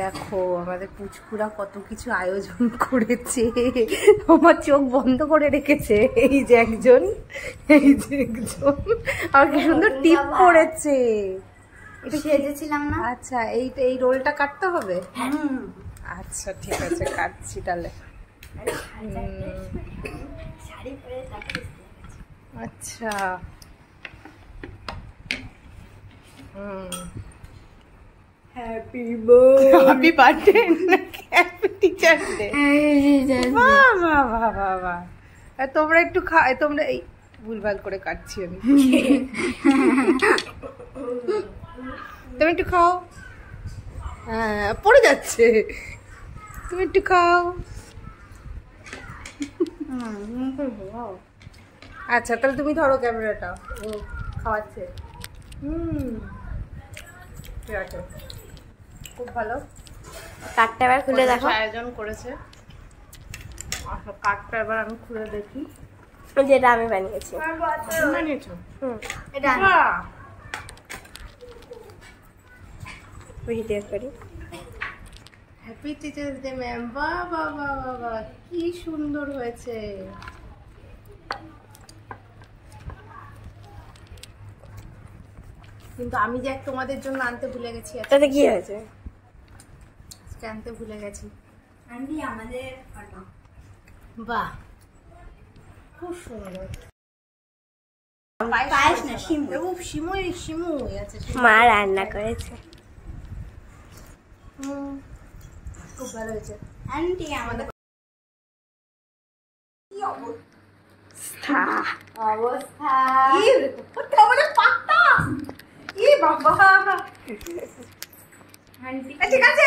দেখো আমাদের পুচকুরা কত কিছু আয়োজন করেছে, আমার চোখ বন্ধ করে রেখেছে। এই যে একজন, আর কি সুন্দর টিপ করেছে। এটা সেজেছিলাম না? আচ্ছা, এই রোলটা কাটতে হবে। আচ্ছা ঠিক আছে, কাটছি তাহলে। আচ্ছা happy birthday, happy teachers day. বাহ বাহ বাহ বাহ বাহ। তোমরা একটু তোমরা এই ভুলভাল করে কাটছি আমি। তুমি একটু খাও। হ্যাঁ পড়ে যাচ্ছে, তুমি একটু খাও। আচ্ছা তাহলে তুমি ধরো ক্যামেরাটা, ও খাওয়াচ্ছে। ঠিক আছে, খুব ভালো। কাঠটা এবার খুলে দেখো, আয়োজন করেছে। আচ্ছা কাঠটা এবার আমি খুলে দেখি। যেটা আমি বানিয়েছি। বানিয়েছো? এটা বাহ, ভিডিও করি। Happy teachers day ma'am. বাহ বাহ বাহ বাহ বাহ, কি সুন্দর হয়েছে। কিন্তু আমি যে তোমাদের জন্য আনতে ভুলে গেছি। তাতে কি হয়েছে? আনতে ভুলে গেছি। আন্টি আমাদের ফটো। বাহ খুব সুন্দর। পায়েস না, শিমুই শিমুই আছে। মা রান্না করেছে, খুব ভালো হয়েছে। আন্টি আমাদের কি অবস্থা পাত্তা, ই বাবা। ঠিক আছে